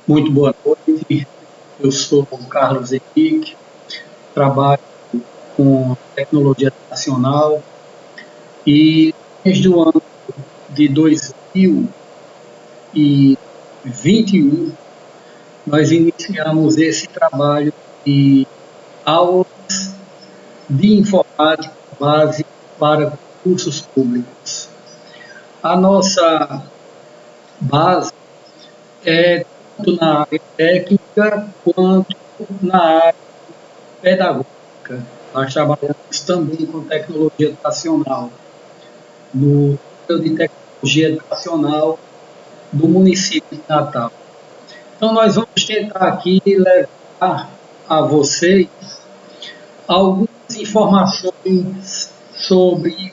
Muito boa noite. Eu sou o Carlos Henrique, trabalho com tecnologia educacional e desde o ano de 2021 nós iniciamos esse trabalho de aulas de informática base para concursos públicos. A nossa base é tanto na área técnica quanto na área pedagógica. Nós trabalhamos também com tecnologia educacional, no Núcleo de Tecnologia Educacional do município de Natal. Então, nós vamos tentar aqui levar a vocês algumas informações sobre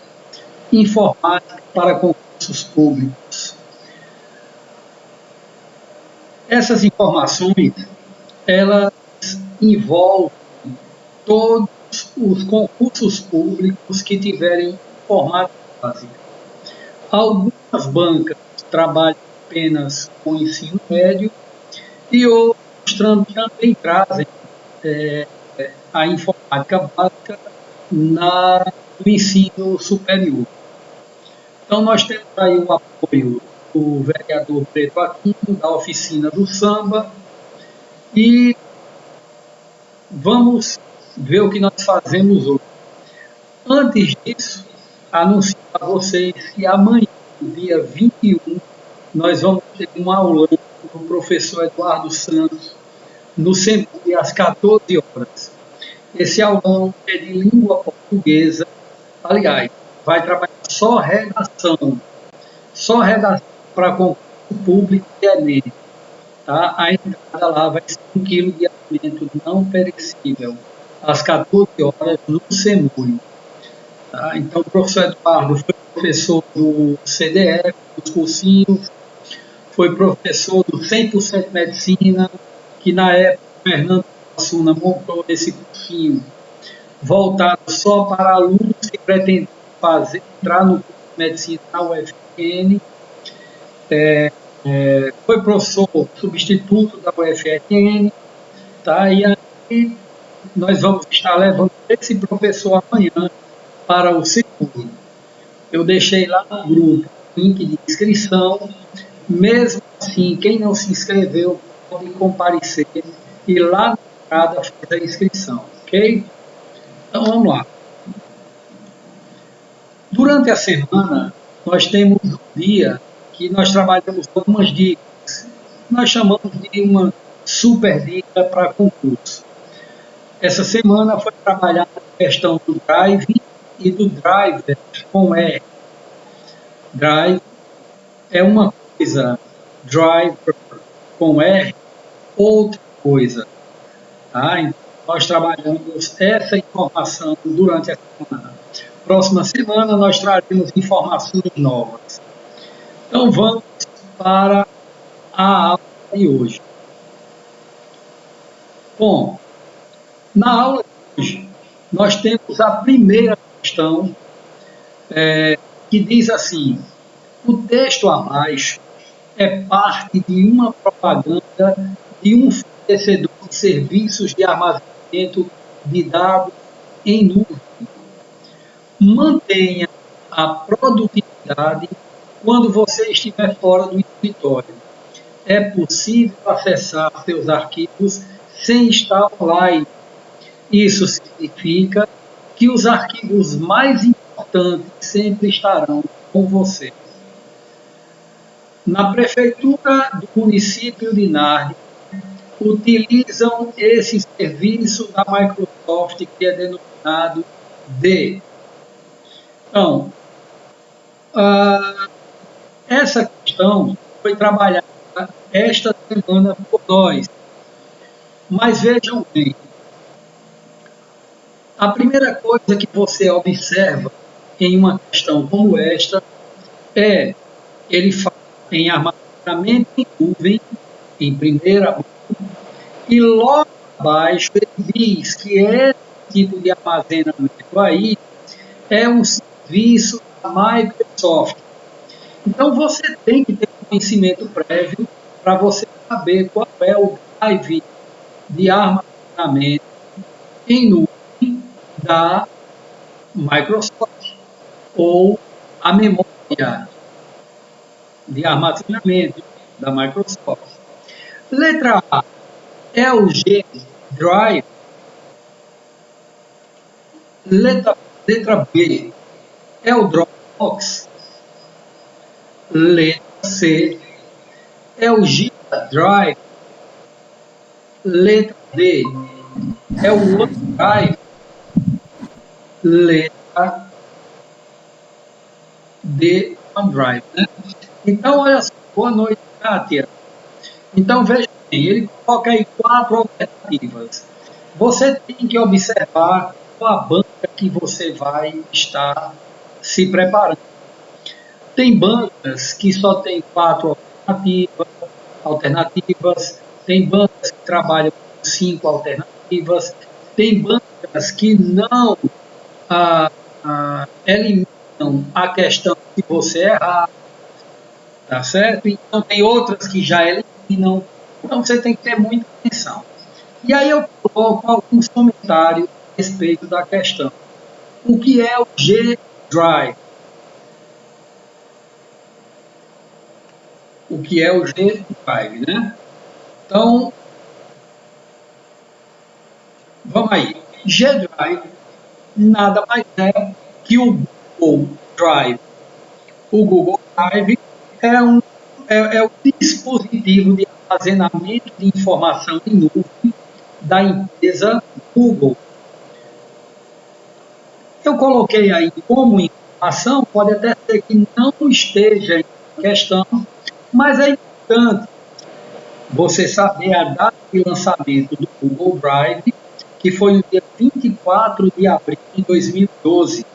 informática para concursos públicos. Essas informações, elas envolvem todos os concursos públicos que tiverem informática básica. Algumas bancas trabalham apenas com ensino médio e outros também trazem a informática básica no ensino superior. Então, nós temos aí o apoio do vereador Pedro Aquino, da oficina do samba, e vamos ver o que nós fazemos hoje. Antes disso, anuncio a vocês que amanhã, dia 21, nós vamos ter um aulão com o professor Eduardo Santos, no SEMPUI, às 14 horas. Esse aulão é de língua portuguesa, aliás, vai trabalhar só redação para concurso público e Enem. Tá? A entrada lá vai ser 1 quilo de alimento não perecível, às 14 horas, no SEMUI. Tá? Então, o professor Eduardo foi professor do CDF, dos cursinhos, foi professor do 100% Medicina, que na época o Fernando Assuna montou esse cursinho voltado só para alunos que pretendem entrar no curso de Medicina na UFRN. Foi professor substituto da UFRN, tá? E aí nós vamos estar levando esse professor amanhã para o SEMUI. Eu deixei lá no grupo o link de inscrição. Mesmo assim, quem não se inscreveu pode comparecer e lá na entrada fazer a inscrição, ok? Então vamos lá. Durante a semana, nós temos um dia que nós trabalhamos algumas dicas. Nós chamamos de uma super dica para concurso. Essa semana foi trabalhada a questão do drive e do driver com R. Drive é uma coisa, driver com R, outra coisa. Tá? Então, nós trabalhamos essa informação durante a semana. Próxima semana nós traremos informações novas. Então vamos para a aula de hoje. Bom, na aula de hoje nós temos a primeira questão que diz assim: o texto abaixo é parte de uma propaganda de um fornecedor de serviços de armazenamento de dados em nuvem. Mantenha a produtividade quando você estiver fora do escritório. É possível acessar seus arquivos sem estar online. Isso significa que os arquivos mais importantes sempre estarão com você. Na prefeitura do município de Narnia, utilizam esse serviço da Microsoft que é denominado de. Então, essa questão foi trabalhada esta semana por nós. Mas vejam bem, a primeira coisa que você observa em uma questão como esta é ele fala em armazenamento em nuvem, em primeira mão, e logo abaixo ele diz que esse tipo de armazenamento aí é um serviço da Microsoft. Então você tem que ter conhecimento prévio para você saber qual é o drive de armazenamento em nuvem da Microsoft ou a memória de armazenamento da Microsoft. Letra A é o G Drive. Letra B é o Dropbox. Letra C é o Giga Drive. Letra D é o OneDrive. Letra D, OneDrive, né? Então, olha só, boa noite, Kátia. Então, veja bem, ele coloca aí 4 alternativas. Você tem que observar qual a banca que você vai estar se preparando. Tem bancas que só tem 4 alternativas, tem bancas que trabalham com 5 alternativas, tem bancas que não eliminam a questão se você errar, tá certo? Então tem outras que já eliminam, então você tem que ter muita atenção. E aí eu coloco alguns comentários a respeito da questão. O que é o G-Drive? O que é o G-Drive, né? Então, vamos aí. G-Drive nada mais é que o Google Drive. O Google Drive é o dispositivo de armazenamento de informação em nuvem da empresa Google. Eu coloquei aí como informação, pode até ser que não esteja em questão, mas é importante você saber a data de lançamento do Google Drive, que foi no dia 24 de abril de 2012,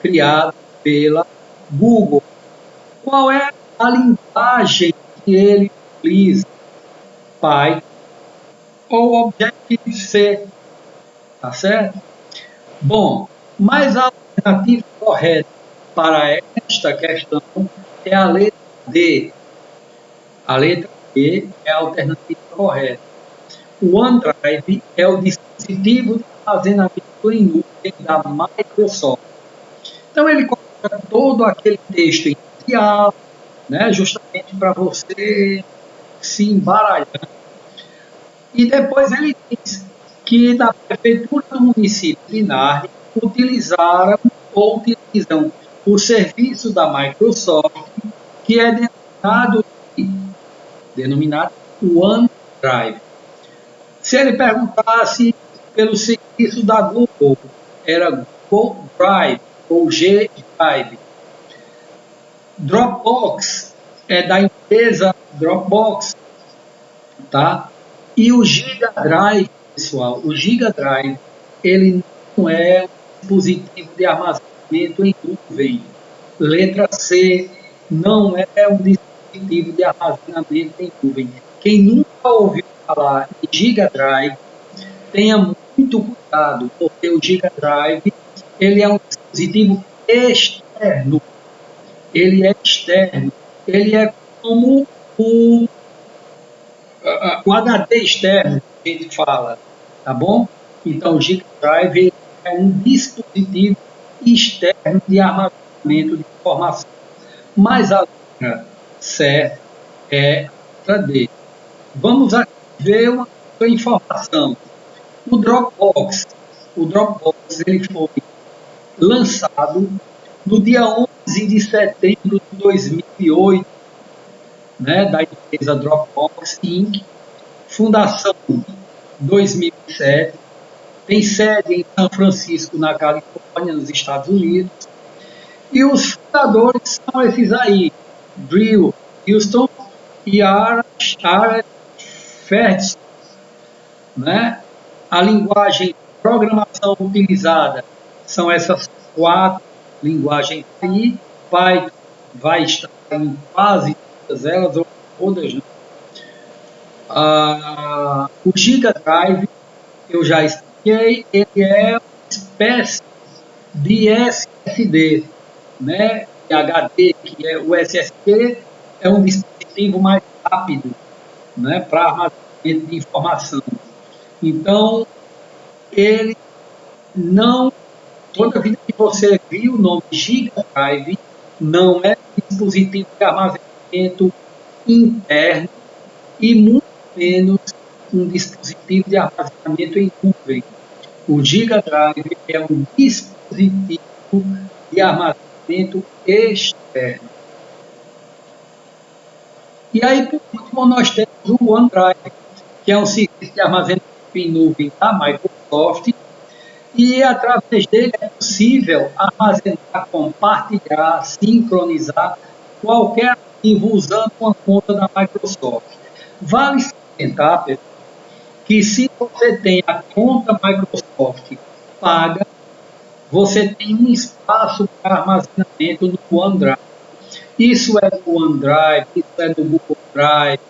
criado pela Google. Qual é a linguagem que ele utiliza? Python ou Objective-C, tá certo? Bom, mas a alternativa correta para esta questão é a letra D. A letra D é a alternativa correta. O OneDrive é o dispositivo de armazenamento em nuvem da Microsoft. Então ele coloca todo aquele texto inicial, né, justamente para você se embaralhar. E depois ele diz que na prefeitura do município de Narnia utilizaram ou utilizam o serviço da Microsoft, que é denominado OneDrive. Se ele perguntasse pelo serviço da Google, era Google Drive ou G Drive. Dropbox é da empresa Dropbox, tá? E o Giga Drive, pessoal, o Giga Drive, ele não é um dispositivo de armazenamento em nuvem. Letra C, não é um dispositivo de armazenamento em nuvem. Quem nunca ouviu falar em Giga Drive, tenha muito cuidado, porque o Giga Drive, ele é um dispositivo externo. Ele é externo. Ele é como o HD externo que a gente fala, tá bom? Então, o Giga Drive é um dispositivo externo de armazenamento de informação. Mas a letra certa é a letra D. Vamos aqui ver uma informação. O Dropbox ele foi lançado no dia 11 de setembro de 2008, né, da empresa Dropbox Inc., fundação 2007, tem sede em São Francisco, na Califórnia, nos Estados Unidos, e os fundadores são esses aí, Drew Houston e Aaron Ferguson, né? A linguagem de programação utilizada são essas 4 linguagens aí. Python vai estar em quase todas elas, ou todas, né? O Giga Drive, eu já expliquei, ele é uma espécie de SSD, né? HD, que é o SSD, é um dispositivo mais rápido, né, para armazenamento de informação. Então, ele não, toda vida que você viu o nome Giga Drive, não é dispositivo de armazenamento interno e muito menos um dispositivo de armazenamento em nuvem. O Giga Drive é um dispositivo de armazenamento externo. E aí, por último, nós temos o OneDrive, que é um serviço de armazenamento em nuvem da Microsoft, e através dele é possível armazenar, compartilhar, sincronizar qualquer arquivo usando uma conta da Microsoft. Vale salientar, pessoal, que se você tem a conta Microsoft paga, você tem um espaço para armazenamento no OneDrive. Isso é no OneDrive, isso é no Google Drive,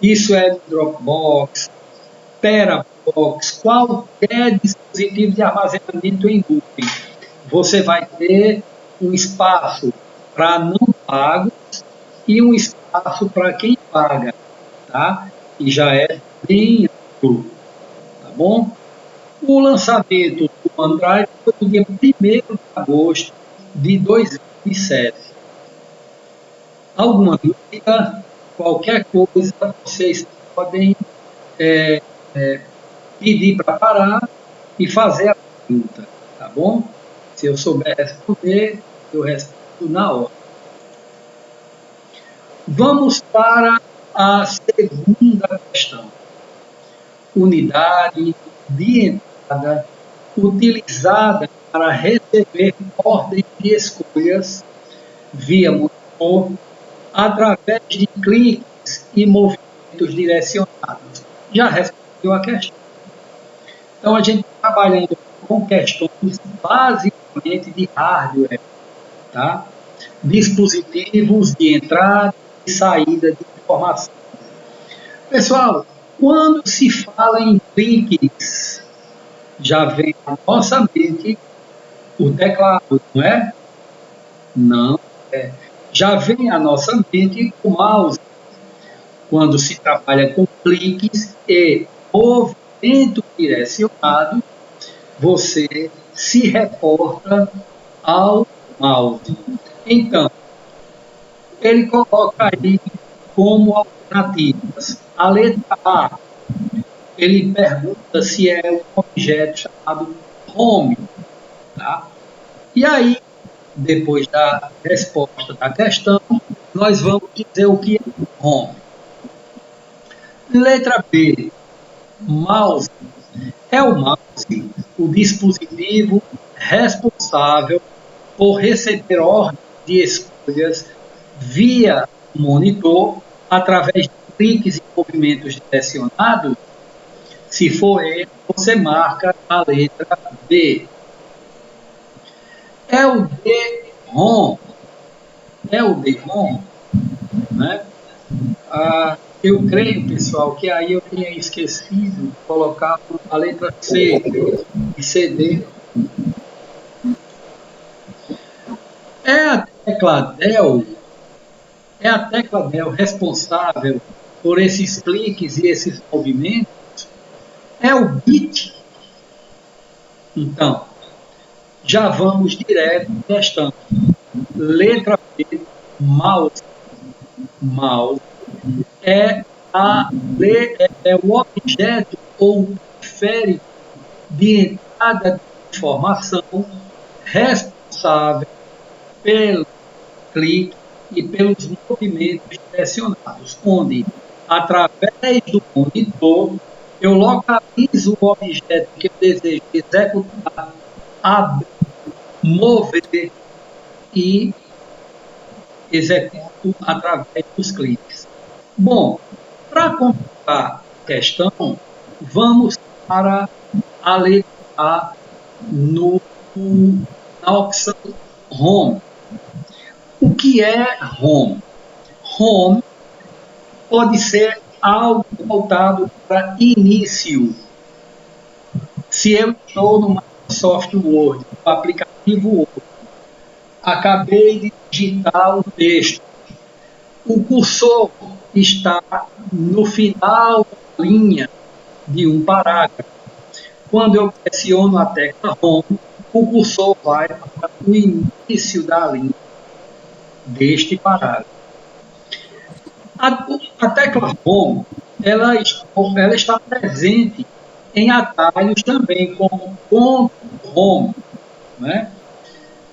isso é no Dropbox, Terabox, qualquer dispositivo de armazenamento em nuvem. Você vai ter um espaço para não pagos e um espaço para quem paga, tá? E já é bem amplo, tá bom? O lançamento do OneDrive foi no dia 1º de agosto de 2007. Alguma dúvida, qualquer coisa, vocês podem pedir para parar e fazer a pergunta, tá bom? Se eu souber responder, eu respondo na hora. Vamos para a segunda questão. Unidade de entrada utilizada para receber ordens de escolhas via monitor através de cliques e movimentos direcionados. Já respondeu a questão. Então, a gente está trabalhando com questões basicamente de hardware, tá? Dispositivos de entrada e saída de informação. Pessoal, quando se fala em cliques, já vem à nossa mente o teclado, não é? Não é. Já vem à nossa mente o mouse. Quando se trabalha com cliques e movimento direcionado, você se reporta ao mouse. Então, ele coloca aí como alternativas. A letra A, ele pergunta se é um objeto chamado home. Tá? E aí, depois da resposta da questão, nós vamos dizer o que é home. Letra B, mouse. É o mouse o dispositivo responsável por receber ordens de escolhas via monitor através de cliques e movimentos direcionados. Se for ele, você marca a letra B. É o D-ROM. É o D-ROM, né? Eu creio, pessoal, que aí eu tenha esquecido de colocar a letra C de CD. É a tecla Del responsável por esses cliques e esses movimentos? É o bit? Então, já vamos direto à questão. Letra B, mouse. Mouse é o objeto ou periférico de entrada de informação responsável pelo clique e pelos movimentos direcionados, onde, através do monitor, eu localizo o objeto que eu desejo executar, abrir, mover e executo através dos cliques. Bom, para completar a questão, vamos para a letra A na opção Home. O que é Home? Home pode ser algo voltado para início. Se eu estou no Microsoft Word, no aplicativo Word, acabei de digitar o texto, o cursor está no final da linha de um parágrafo. Quando eu pressiono a tecla Home, o cursor vai para o início da linha deste parágrafo. A tecla Home, ela está presente em atalhos também, como Ctrl Home, né?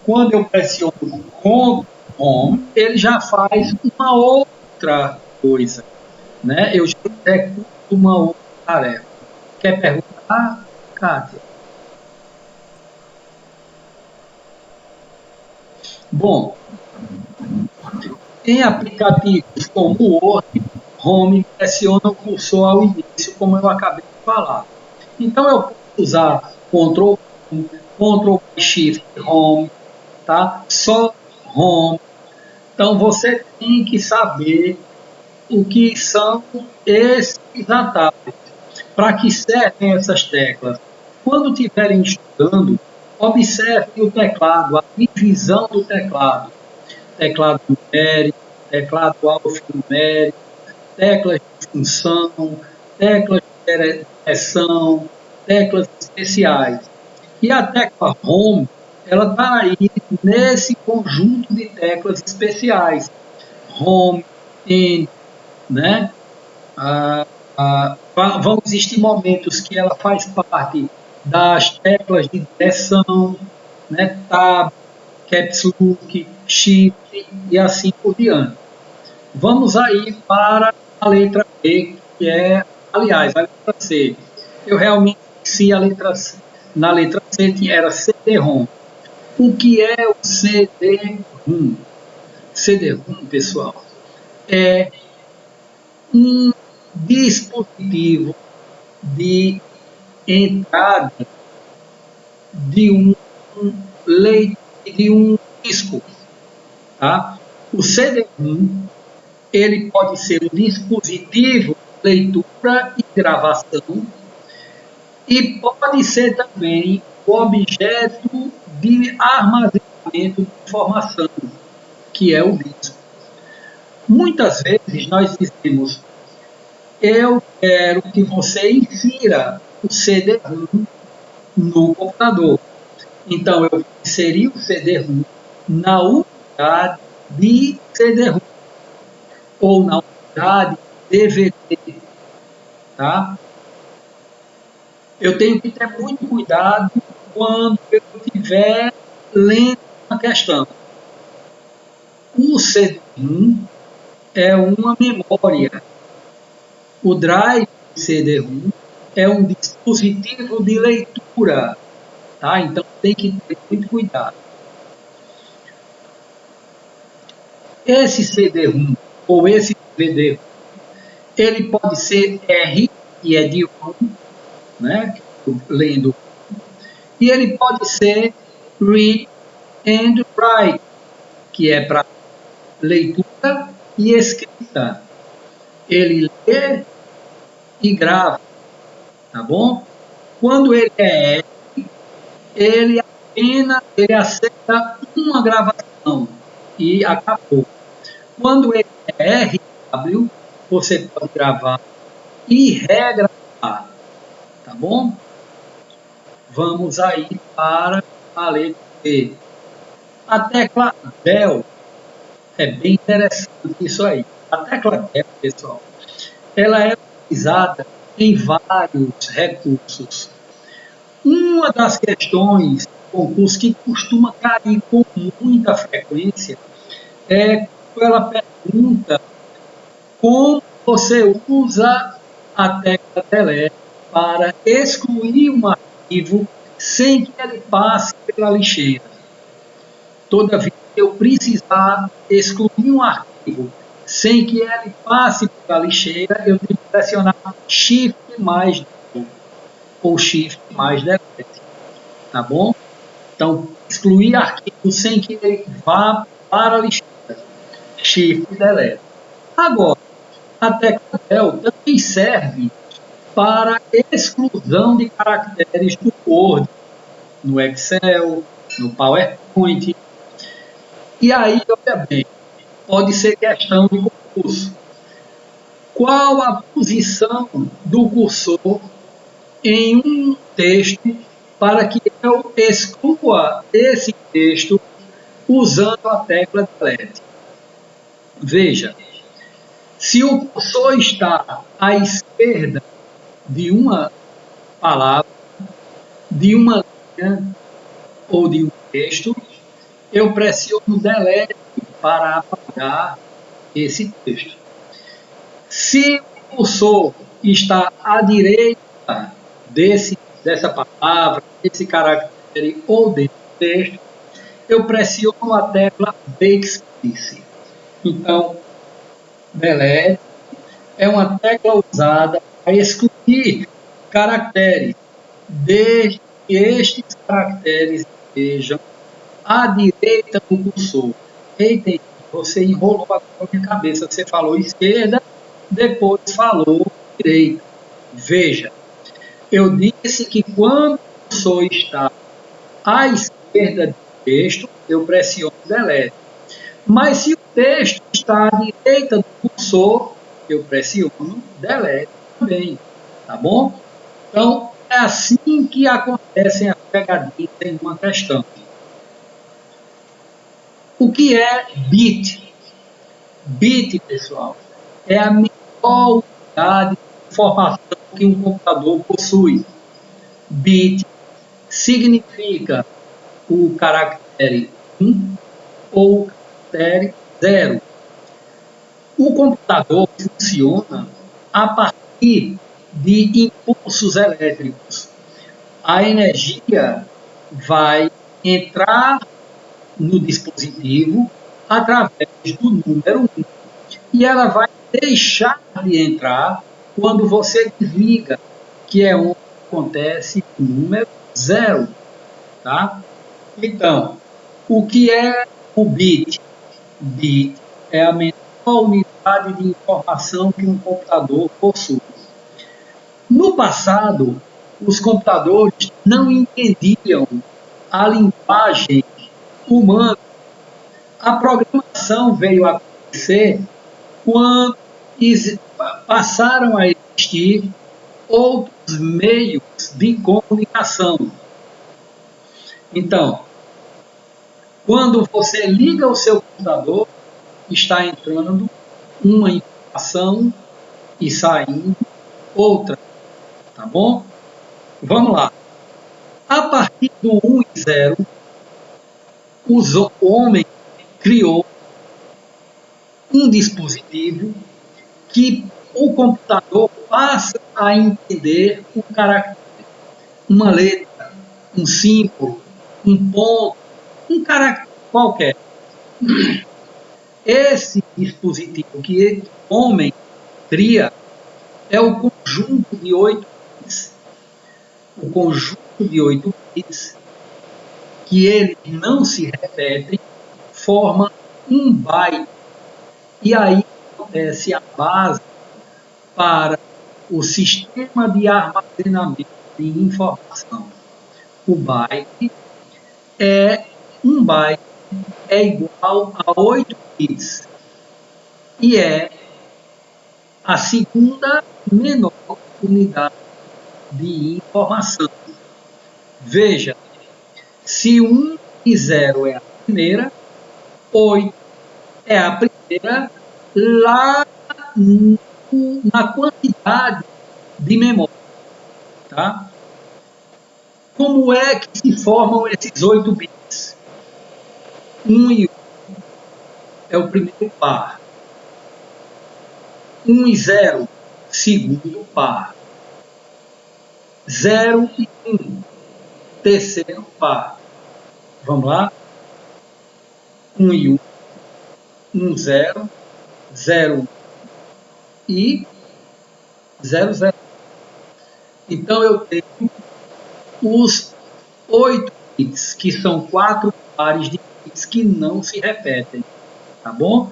Quando eu pressiono Ctrl Home, ele já faz uma outra coisa, né? Eu já executo uma outra tarefa. Quer perguntar, Kátia? Bom, em aplicativos como o Word, Home pressiona o cursor ao início, como eu acabei de falar. Então eu posso usar Ctrl Home, Ctrl Shift Home, tá? Só Home. Então você tem que saber o que são esses atalhos, para que servem essas teclas. Quando estiverem estudando, observem o teclado, a divisão do teclado. Teclado numérico, teclado alfanumérico, teclas de função, teclas de direção, teclas especiais. E a tecla Home, ela está aí nesse conjunto de teclas especiais. Home, End, né? Vão existir momentos que ela faz parte das teclas de direção, né? Tab, Caps Lock, Shift e assim por diante. Vamos aí para a letra B, que é, aliás, a letra C. Eu realmente esqueci a letra C. Na letra C era CD-ROM. O que é o CD-ROM? CD-ROM, pessoal, é um dispositivo de entrada de um leite, de um disco, tá? O CD-ROM, ele pode ser um dispositivo de leitura e gravação e pode ser também o objeto de armazenamento de informação, que é o disco. Muitas vezes nós dizemos: eu quero que você insira o CD-ROM no computador. Então, eu vou inserir o CD-ROM na unidade de CD-ROM ou na unidade DVD, tá? Eu tenho que ter muito cuidado quando eu estiver lendo uma questão. O CD-ROM é uma memória. O drive CD-ROM é um dispositivo de leitura, tá? Então tem que ter muito cuidado. Esse CD-ROM ou esse DVD, ele pode ser R, que é de ROM, né? Lendo, e ele pode ser Read and Write, que é para leitura e escrita. Ele lê e grava, tá bom? Quando ele é R, ele aceita uma gravação e acabou. Quando ele é RW, você pode gravar e regravar, tá bom? Vamos aí para a letra B. A tecla Del é bem interessante isso aí. A tecla Del, pessoal, ela é utilizada em vários recursos. Uma das questões do concurso que costuma cair com muita frequência é quando ela pergunta como você usa a tecla delete para excluir um arquivo sem que ele passe pela lixeira. Toda vez que eu precisar excluir um arquivo sem que ele passe pela lixeira, eu tenho que pressionar Shift mais delete ou Shift mais delete, tá bom? Então, excluir arquivo sem que ele vá para a lixeira, Shift delete. Agora, a tecla Del também serve para exclusão de caracteres do Word, no Excel, no PowerPoint. E aí, olha bem, pode ser questão de concurso. Qual a posição do cursor em um texto para que eu exclua esse texto usando a tecla Delete? Veja, se o cursor está à esquerda de uma palavra, de uma linha ou de um texto, eu pressiono Delete para apagar esse texto. Se o cursor está à direita dessa palavra, desse caractere ou desse texto, eu pressiono a tecla Backspace. Então, Delete é uma tecla usada para excluir caracteres, desde que estes caracteres estejam à direita do cursor. Eita, você enrolou a minha cabeça. Você falou esquerda, depois falou direita. Veja, eu disse que quando o cursor está à esquerda do texto, eu pressiono Delete. Mas se o texto está à direita do cursor, eu pressiono Delete também. Tá bom? Então, é assim que acontecem as pegadinhas em uma questão. O que é bit? Bit, pessoal, é a menor unidade de informação que um computador possui. Bit significa o caractere 1 ou o caractere 0. O computador funciona a partir de impulsos elétricos. A energia vai entrar no dispositivo através do número 1 e ela vai deixar de entrar quando você desliga, que é onde acontece o número 0. Tá? Então, o que é o bit? Bit é a menor unidade de informação que um computador possui. No passado, os computadores não entendiam a linguagem humana. A programação veio a acontecer quando passaram a existir outros meios de comunicação. Então, quando você liga o seu computador, está entrando uma informação e saindo outra, tá bom? Vamos lá. A partir do 1 e 0, o homem criou um dispositivo que o computador passa a entender o caractere, uma letra, um símbolo, um ponto, um caractere qualquer. Esse dispositivo que o homem cria é o conjunto de 8 bits. O conjunto de 8 bits, que eles não se repetem, forma um byte. E aí acontece a base para o sistema de armazenamento de informação. O byte é um byte é igual a 8 bits e é a segunda menor unidade de informação. Veja, se 1 e 0 é a primeira, 8 é a primeira lá na quantidade de memória. Tá? Como é que se formam esses 8 bits? 1 e 1 é o primeiro par. 1 e 0, segundo par. 0 e 1, terceiro par. Vamos lá? 1 e 1, 1, 0, 0 e 0, 0. Então eu tenho os 8 bits, que são 4 pares de bits que não se repetem. Tá bom?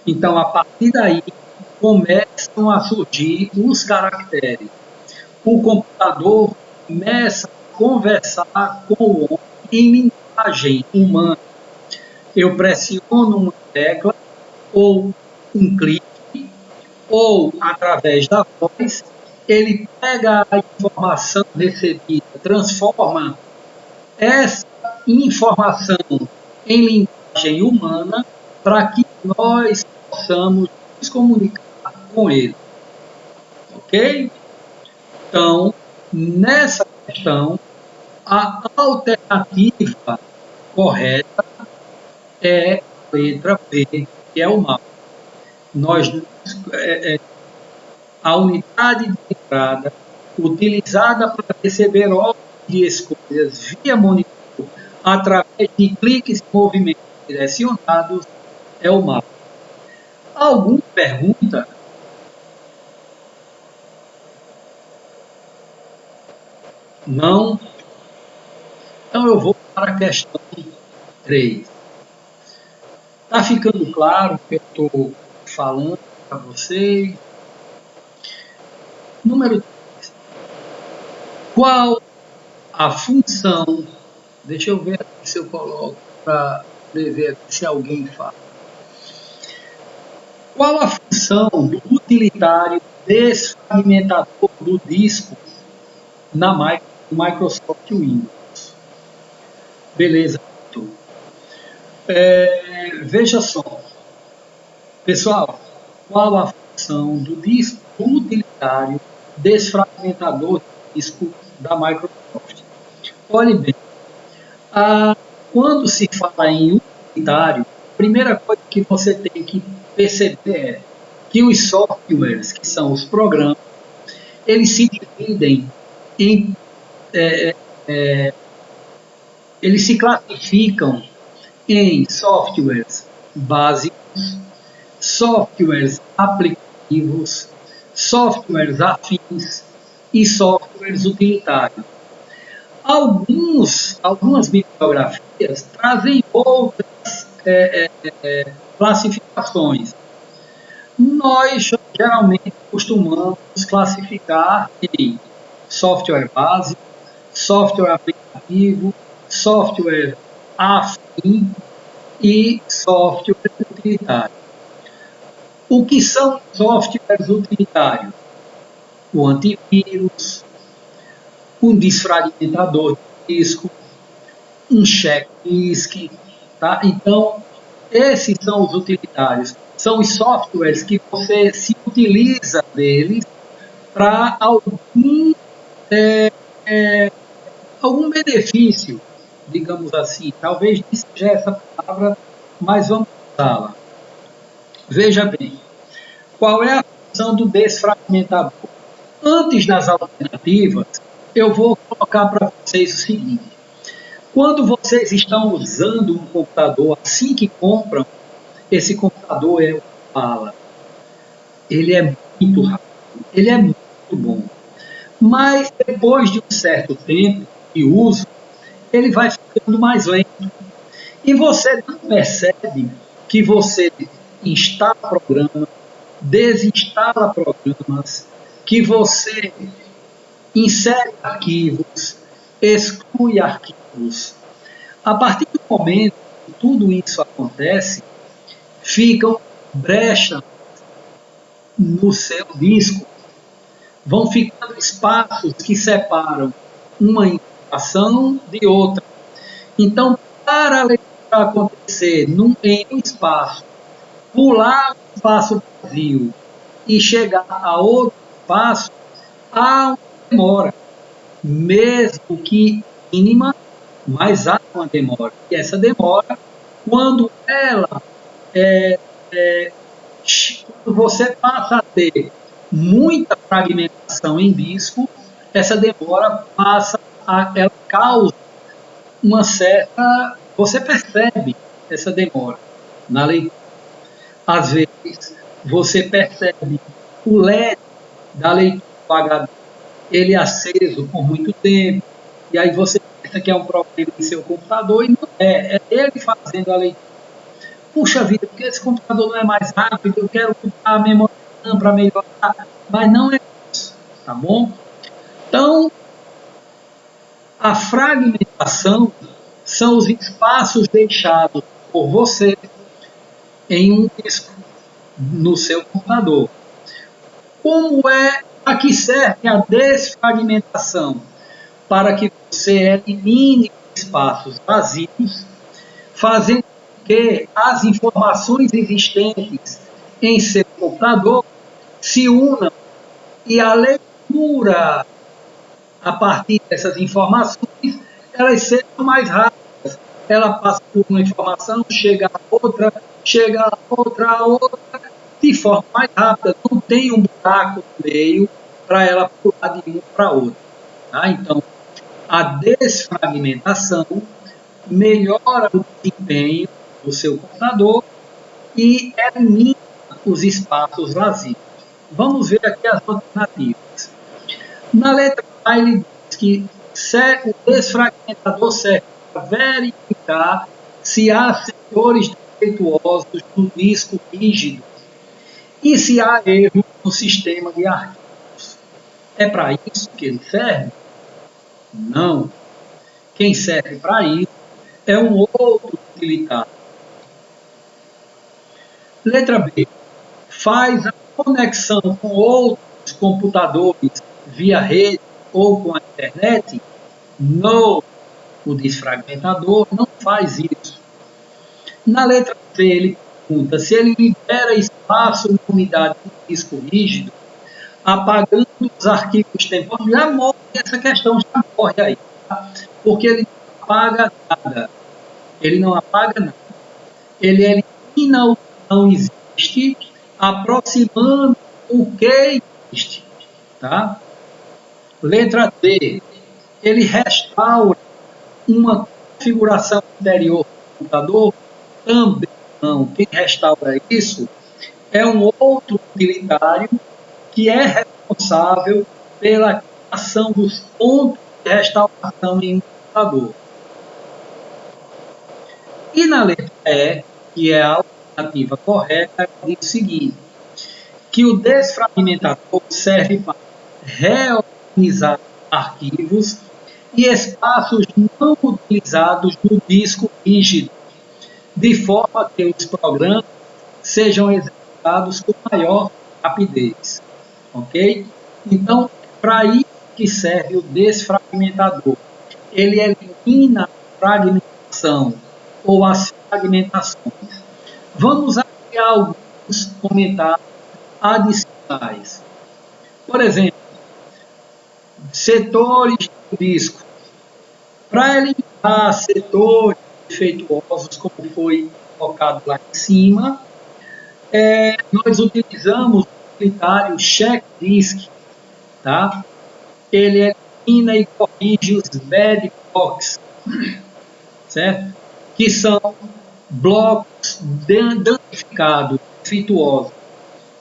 Então, a partir daí, começam a surgir os caracteres. O computador começa a conversar com o homem em linguagem humana. Eu pressiono uma tecla ou um clique, ou através da voz, ele pega a informação recebida, transforma essa informação em linguagem humana para que nós possamos nos comunicar com ele. Ok? Então, nessa questão, a alternativa correta é a letra B, que é o mal. Nós, a unidade de entrada utilizada para receber ordens de escolhas via monitor através de cliques e movimentos direcionados é o mapa. Alguma pergunta? Não? Então eu vou para a questão 3. Está ficando claro o que eu estou falando para vocês? Número 3. Qual a função? Deixa eu ver aqui se eu coloco para ver se alguém fala. Qual a função do utilitário desfragmentador do disco na Microsoft Windows? Beleza. Veja só, pessoal, qual a função do disco utilitário desfragmentador do disco da Microsoft? Olhe bem, quando se fala em utilitário, a primeira coisa que você tem que perceber é que os softwares, que são os programas, eles se dividem em... eles se classificam em softwares básicos, softwares aplicativos, softwares afins e softwares utilitários. Algumas bibliografias trazem outras classificações. Nós geralmente costumamos classificar em software básico, software aplicativo, software afim e software utilitário. O que são softwares utilitários? O antivírus, um desfragmentador de disco, um checklist, tá? Então, esses são os utilitários. São os softwares que você se utiliza deles para algum benefício, digamos assim. Talvez não seja essa palavra, mas vamos usá-la. Veja bem, qual é a função do desfragmentador? Antes das alternativas, eu vou colocar para vocês o seguinte. Quando vocês estão usando um computador, assim que compram, esse computador é bala. Ele é muito rápido, ele é muito bom. Mas depois de um certo tempo de uso, ele vai ficando mais lento. E você não percebe que você instala programas, desinstala programas, que você insere arquivos, exclui arquivos. A partir do momento que tudo isso acontece, ficam brechas no seu disco, vão ficando espaços que separam uma informação de outra. Então, para a leitura acontecer em um espaço, pular um espaço vazio e chegar a outro espaço, há uma demora, mesmo que mínima, mas há uma demora. E essa demora, quando você passa a ter muita fragmentação em disco, essa demora ela causa uma certa... Você percebe essa demora na leitura. Às vezes, você percebe o LED da leitura do HD, ele é aceso por muito tempo, e aí você pensa que é um problema em seu computador, e não é ele fazendo a leitura. Puxa vida, porque esse computador não é mais rápido, eu quero mudar a memória para melhorar, mas não é isso, tá bom? Então, a fragmentação são os espaços deixados por você em um disco no seu computador. Como é a que serve a desfragmentação? Para que você elimine espaços vazios, fazendo com que as informações existentes em seu computador se unam e a leitura a partir dessas informações elas sejam mais rápidas. Ela passa por uma informação, chega a outra, a outra, de forma mais rápida. Não tem um buraco no meio para ela pular de uma para outra. Tá? Então, a desfragmentação melhora o desempenho do seu computador e elimina os espaços vazios. Vamos ver aqui as alternativas. Na letra A, ele diz que o desfragmentador serve para verificar se há setores defeituosos no disco rígido e se há erro no sistema de arquivos. É para isso que ele serve? Não. Quem serve para isso é um outro utilitário. Letra B. Faz a conexão com outros computadores via rede ou com a internet? Não. O desfragmentador não faz isso. Na letra C, ele pergunta se ele libera espaço na unidade do disco rígido, apagando os arquivos temporários. Já morre essa questão, já morre aí. Tá? Porque ele não apaga nada. Ele não apaga nada. Ele elimina o que não existe, aproximando o que existe. Tá? Letra D. Ele restaura uma configuração anterior do computador? Também não. Quem restaura isso é um outro utilitário que é responsável pela criação dos pontos de restauração em um computador. E na letra E, que é a alternativa correta, diz o seguinte, que o desfragmentador serve para reorganizar arquivos e espaços não utilizados no disco rígido, de forma que os programas sejam executados com maior rapidez. Ok? Então, para isso que serve o desfragmentador. Ele elimina a fragmentação ou as fragmentações. Vamos aqui a alguns comentários adicionais. Por exemplo, setores do disco. Para eliminar setores defeituosos, como foi colocado lá em cima, nós utilizamos o utilitário checkdisk, tá? Ele elimina e corrige os bad blocks, certo? Que são blocos danificados, defeituosos.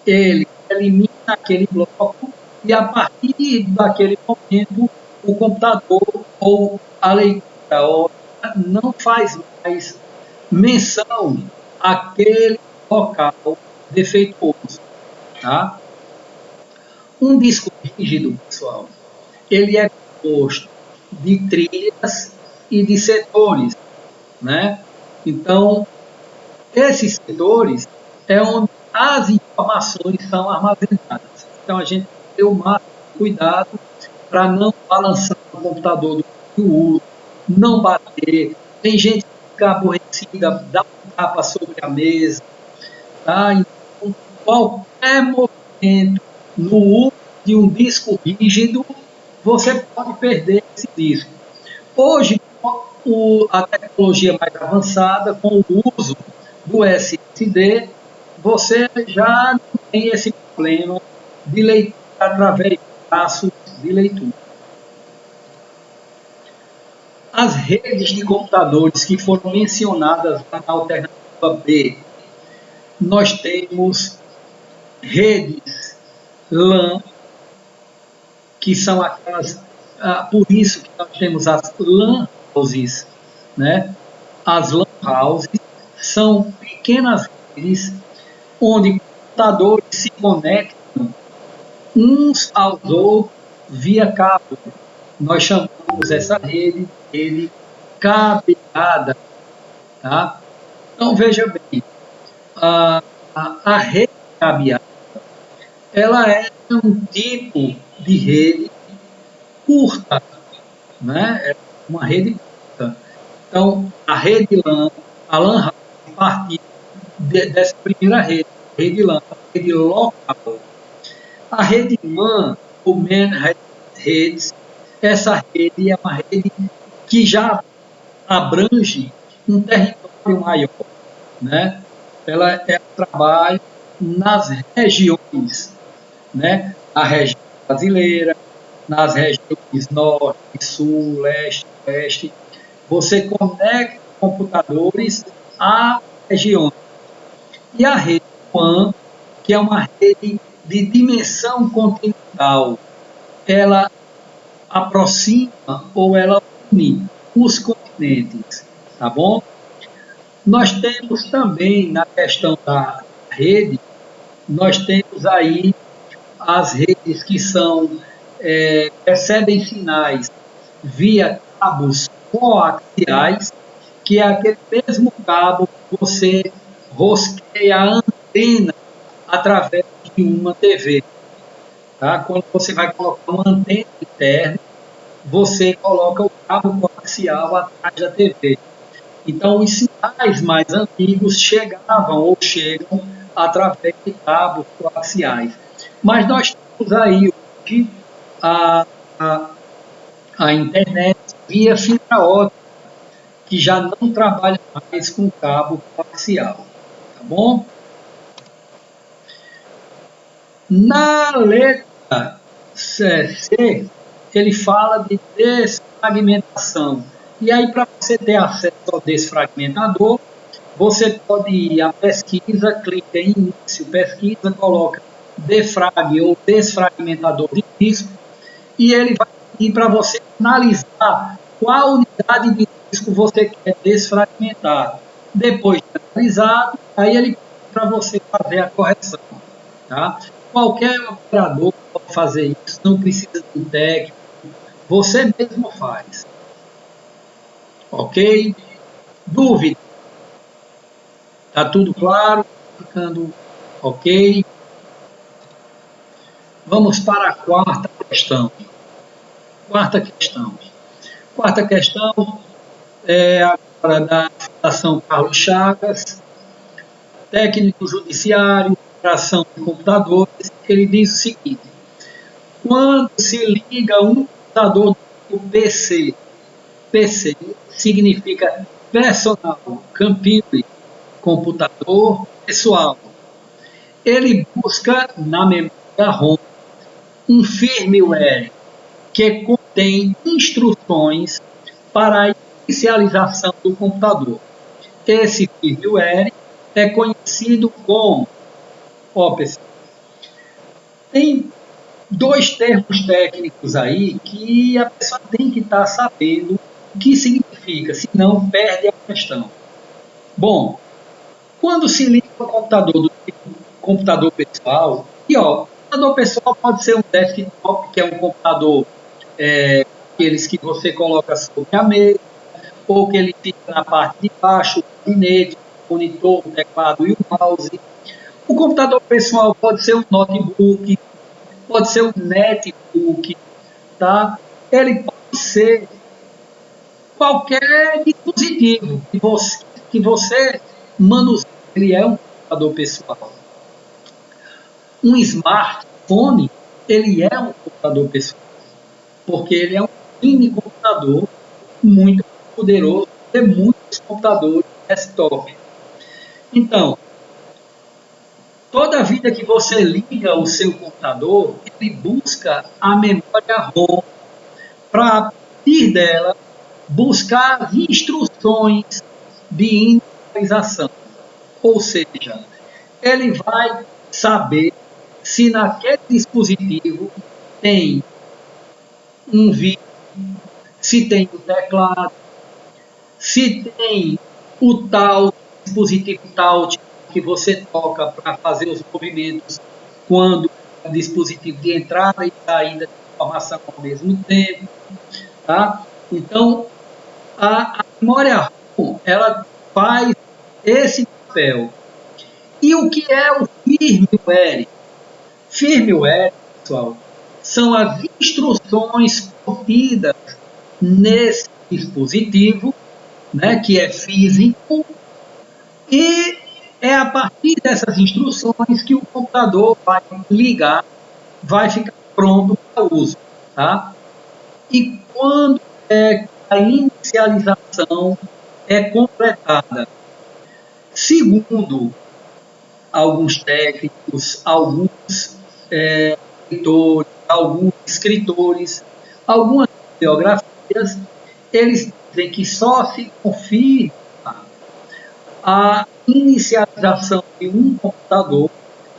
Ele elimina aquele bloco e a partir daquele momento o computador ou a leitura não faz mais menção àquele local defeituoso. Tá? Um disco rígido, pessoal, ele é composto de trilhas e de setores, né? Então, esses setores é onde as informações são armazenadas. Então, a gente tem que ter o máximo de cuidado para não balançar o computador do uso, não bater. Tem gente que fica aborrecida, dá um tapa sobre a mesa. Tá? Então, qualquer movimento no uso de um disco rígido, você pode perder esse disco. Hoje, a tecnologia mais avançada, com o uso do SSD, você já não tem esse problema de leitura através de traços de leitura. As redes de computadores que foram mencionadas na alternativa B, nós temos redes LAN, que são aquelas, por isso que nós temos as LAN houses, né? As LAN houses são pequenas redes onde computadores se conectam uns aos outros via cabo. Nós chamamos essa rede de cabeada, tá? Então veja bem, a rede cabeada ela é é um tipo de rede curta, né? É uma rede curta. Então, a rede LAN, a LAN House, partiu dessa primeira rede, a rede LAN, a rede local. A rede MAN, ou Man Redes, essa rede é uma rede que já abrange um território maior, né? Ela trabalha nas regiões, né? A região brasileira, nas regiões norte, sul, leste, oeste. Você conecta computadores a regiões. E a rede WAN, que é uma rede de dimensão continental, ela aproxima ou ela une os continentes, tá bom? Nós temos também, na questão da rede, nós temos aí as redes que recebem sinais via cabos coaxiais, que é aquele mesmo cabo que você rosqueia a antena através de uma TV. Tá? Quando você vai colocar uma antena interna, você coloca o cabo coaxial atrás da TV. Então, os sinais mais antigos chegavam ou chegam através de cabos coaxiais. Mas nós temos aí hoje a, a, a internet via fibra ótica, que já não trabalha mais com cabo coaxial. Tá bom? Na letra C, ele fala de desfragmentação. E aí, para você ter acesso ao desfragmentador, você pode ir à pesquisa, clica em início, pesquisa, coloca defrag ou desfragmentador de disco, e ele vai pedir para você analisar qual unidade de disco você quer desfragmentar. Depois de analisado, aí ele pede para você fazer a correção. Tá? Qualquer operador pode fazer isso, não precisa de um técnico, você mesmo faz. Ok? Dúvida? Está tudo claro? Ficando ok? Vamos para a quarta questão. Quarta questão. Quarta questão é agora da Fundação Carlos Chagas, técnico judiciário, operação de computadores. Ele diz o seguinte: quando se liga um computador do PC, PC significa personal computer, computador pessoal. Ele busca na memória ROM um firmware que contém instruções para a inicialização do computador. Esse firmware é conhecido como, ó, pessoal, tem dois termos técnicos aí que a pessoa tem que estar sabendo o que significa, senão perde a questão. Bom, quando se liga o computador do computador pessoal, e ó, o computador pessoal pode ser um desktop, que é um computador, aqueles que você coloca sobre a mesa, ou que ele fica na parte de baixo, o gabinete, o monitor, o teclado e o mouse. O computador pessoal pode ser um notebook, pode ser um netbook, tá? Ele pode ser qualquer dispositivo que você manuseia. Ele é um computador pessoal. Um smartphone, ele é um computador pessoal, porque ele é um mini computador muito poderoso, tem muitos computadores desktop. Então, toda vida que você liga o seu computador, ele busca a memória ROM para, a partir dela, buscar as instruções de inicialização. Ou seja, ele vai saber se naquele dispositivo tem um vídeo, se tem o teclado, se tem o tal dispositivo touch que você toca para fazer os movimentos quando é um dispositivo de entrada e saída de informação ao mesmo tempo, tá? Então, a memória ROM, ela faz esse papel. E o que é o firmware? Firmware pessoal, são as instruções contidas nesse dispositivo, né, que é físico, e é a partir dessas instruções que o computador vai ligar, vai ficar pronto para uso. Tá? E quando é que a inicialização é completada? Segundo alguns técnicos, alguns leitores, alguns escritores, algumas biografias, eles dizem que só se confirma a inicialização de um computador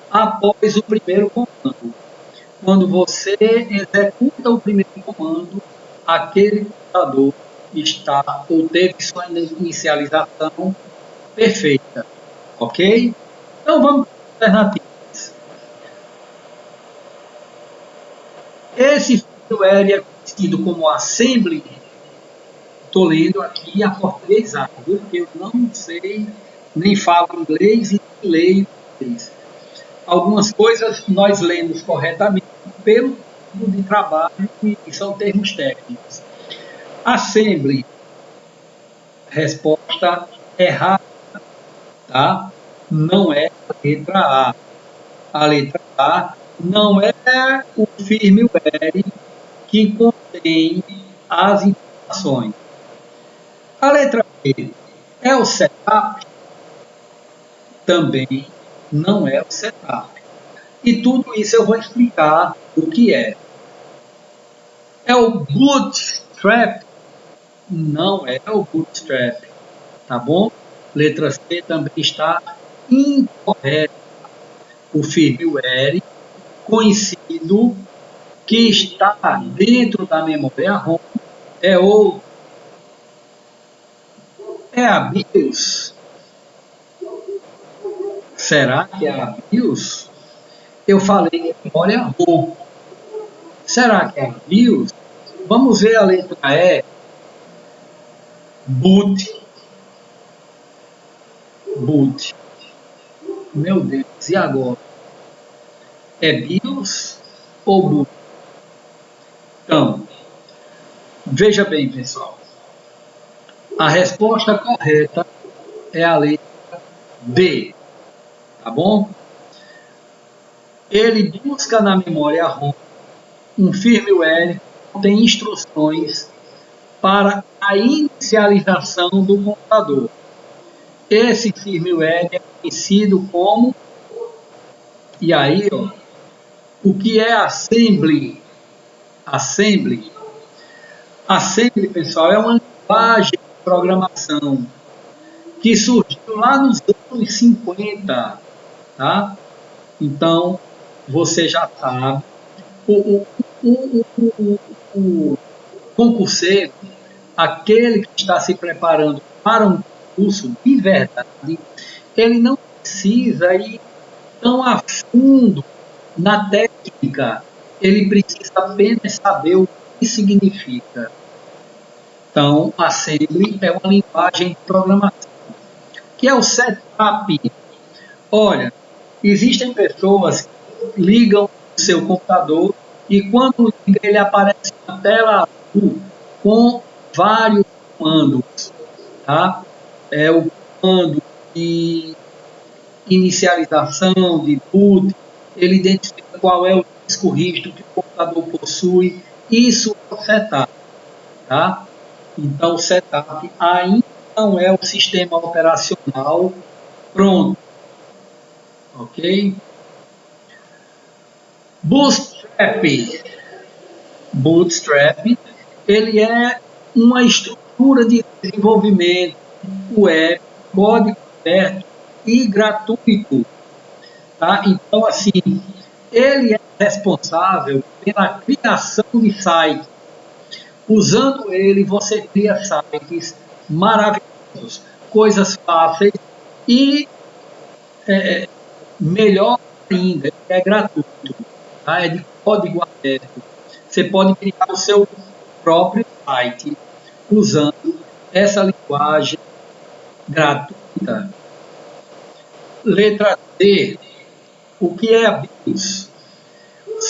após o primeiro comando. Quando você executa o primeiro comando, aquele computador está ou teve sua inicialização perfeita, ok? Então vamos para as alternativas. Esse firmware é conhecido como assembly. Estou lendo aqui a portuguesada, porque eu não sei, nem falo inglês e nem leio inglês. Algumas coisas nós lemos corretamente pelo tipo de trabalho e são termos técnicos. Assembly, resposta errada, tá? Não é a letra A. A letra A não é o firmware que contém as informações. A letra B é o setup? Também não é o setup. E tudo isso eu vou explicar o que é. É o bootstrap? Não é o bootstrap, tá bom? Letra C também está incorreta. O firmware conhecido que está dentro da memória ROM é a BIOS. Será que é a BIOS? Eu falei memória ROM. Será que é a BIOS? Vamos ver a letra E. Boot. Boot. Meu Deus, e agora? É BIOS ou boot? Então, veja bem, pessoal. A resposta correta é a letra D, tá bom? Ele busca na memória ROM um firmware que contém instruções para a inicialização do computador. Esse firmware é conhecido como, e aí, ó, o que é assembly? Assembly. Assembly, pessoal, é uma linguagem de programação que surgiu lá nos anos 50, tá? Então, você já sabe, o, o concurseiro, aquele que está se preparando para um curso de verdade, ele não precisa ir tão a fundo na técnica, ele precisa apenas saber o que significa. Então, assembly é uma linguagem de programação. Que é o setup? Olha, existem pessoas que ligam o seu computador e quando liga ele aparece na tela azul com vários comandos, tá? É o comando de inicialização, de boot, ele identifica qual é o disco rígido que o computador possui, isso é o setup, tá? Então o setup ainda não é o sistema operacional pronto, ok? Bootstrap. Bootstrap, ele é uma estrutura de desenvolvimento web, código aberto e gratuito. Tá? Então, assim, ele é responsável pela criação de sites. Usando ele, você cria sites maravilhosos, coisas fáceis e melhor ainda, é gratuito, tá? É de código aberto. Você pode criar o seu próprio site usando essa linguagem gratuita. Letra D. O que é a BIOS?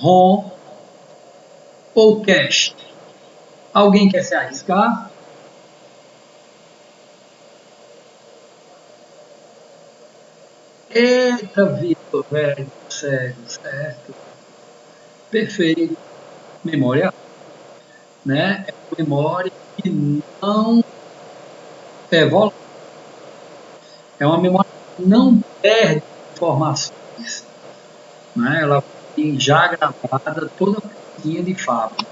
ROM ou cache? Alguém quer se arriscar? Eita, Vitor, velho, sério, certo, perfeito. Memória, né? É uma memória que não é volátil, é uma memória que não perde informações, né? Ela vem já gravada, toda prontinha de fábrica.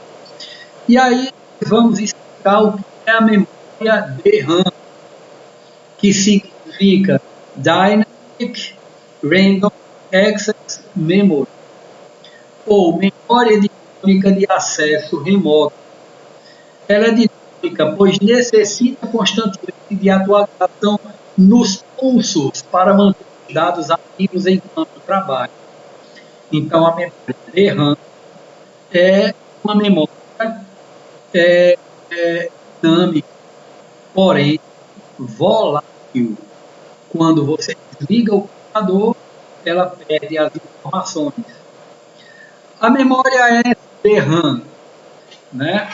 E aí vamos explicar o que é a memória DRAM, que significa Dynamic Random Access Memory, ou memória dinâmica de acesso remoto. Ela é dinâmica, pois necessita constantemente de atualização nos pulsos para manter os dados ativos enquanto trabalha. Então, a memória DRAM é uma memória é, dinâmica, porém volátil. Quando você desliga o computador, ela perde as informações. A memória SDRAM, né,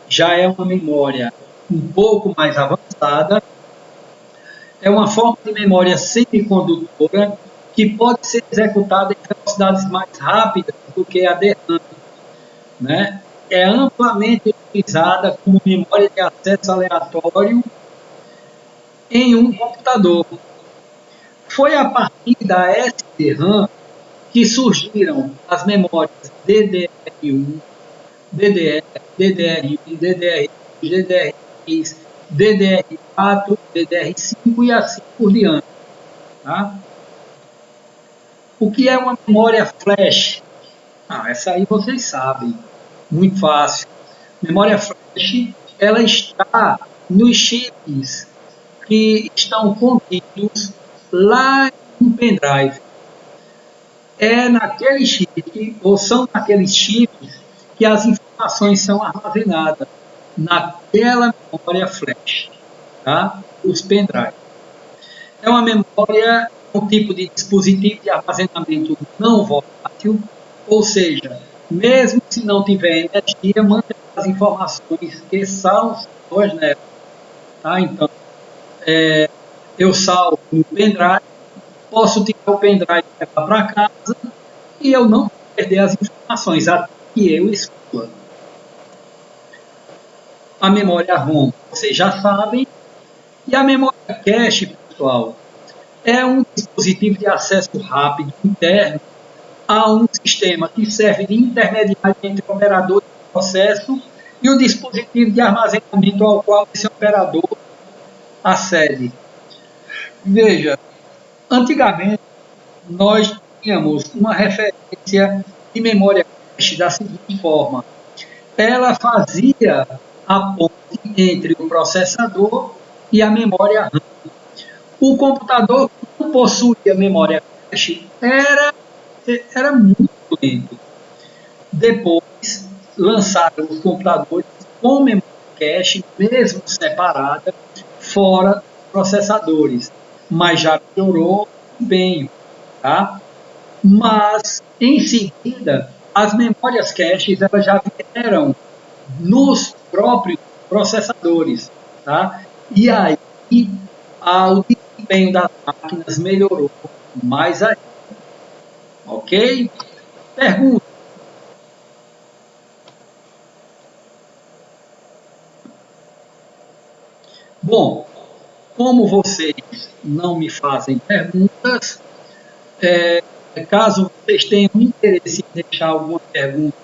já é uma memória um pouco mais avançada, é uma forma de memória semicondutora que pode ser executada em velocidades mais rápidas do que a DRAM, né? É amplamente utilizada como memória de acesso aleatório em um computador. Foi a partir da SDRAM que surgiram as memórias DDR1, DDR, DDR1, DDR2, DDR3, DDR4, DDR5 e assim por diante. Tá? O que é uma memória flash? Essa aí vocês sabem, muito fácil. Memória flash, ela está nos chips que estão contidos lá em um pendrive. É naquele chip, ou são naqueles chips, que as informações são armazenadas naquela memória flash, tá? Os pendrives. É uma memória, um tipo de dispositivo de armazenamento não volátil, ou seja, mesmo se não tiver energia, mantém as informações que são salvas nela. Tá? Então, eu salvo no pendrive, posso tirar o pendrive e levar para casa e eu não vou perder as informações até que eu exclua. A memória ROM, vocês já sabem, e a memória cache, pessoal, é um dispositivo de acesso rápido interno a um sistema que serve de intermediário entre o operador do processo e o dispositivo de armazenamento ao qual esse operador acede. Veja, antigamente nós tínhamos uma referência de memória cache da seguinte forma: ela fazia a ponte entre o processador e a memória RAM. O computador que não possuía memória cache era muito lento. Depois lançaram os computadores com memória cache, mesmo separada, fora dos processadores, mas já melhorou o desempenho, tá? Mas, em seguida, as memórias caches elas já vieram nos próprios processadores, tá? E aí o desempenho das máquinas melhorou mais ainda, ok? Pergunta. Bom, como vocês não me fazem perguntas, é, caso vocês tenham interesse em deixar alguma pergunta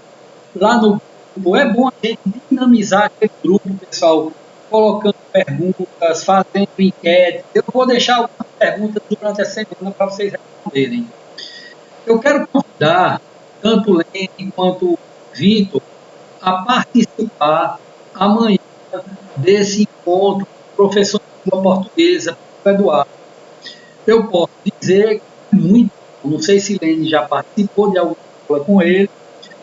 lá no grupo, é bom a gente dinamizar aquele grupo, pessoal, colocando perguntas, fazendo enquete. Eu vou deixar algumas perguntas durante a semana para vocês responderem. Eu quero convidar tanto o Lene quanto o Vitor a participar amanhã desse encontro com o professor de língua portuguesa, o Eduardo. Eu posso dizer que é muito bom. Não sei se Lene já participou de alguma coisa com ele,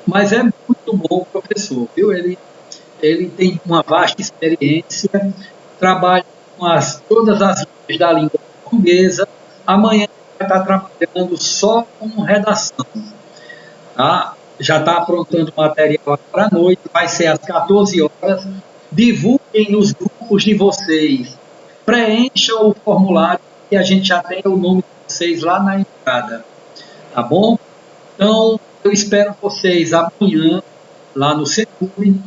mas é muito bom o professor, viu? Ele tem uma vasta experiência, trabalha com todas as línguas da língua portuguesa. Amanhã ele vai estar trabalhando só com redação. Tá? já está aprontando material para a noite, vai ser às 14 horas. Divulguem nos grupos de vocês, preencham o formulário e a gente já tem o nome de vocês lá na entrada, tá bom? Então, eu espero vocês amanhã lá no Secube.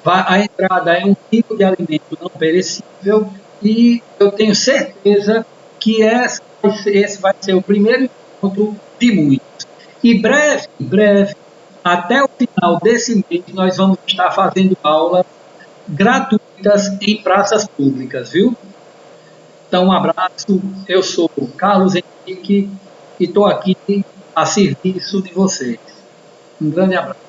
A entrada é 1 quilo de alimento não perecível e eu tenho certeza que esse vai ser o primeiro encontro de muitos. E breve, até o final desse mês, nós vamos estar fazendo aulas gratuitas em praças públicas, viu? Então, um abraço. Eu sou o Carlos Henrique e estou aqui a serviço de vocês. Um grande abraço.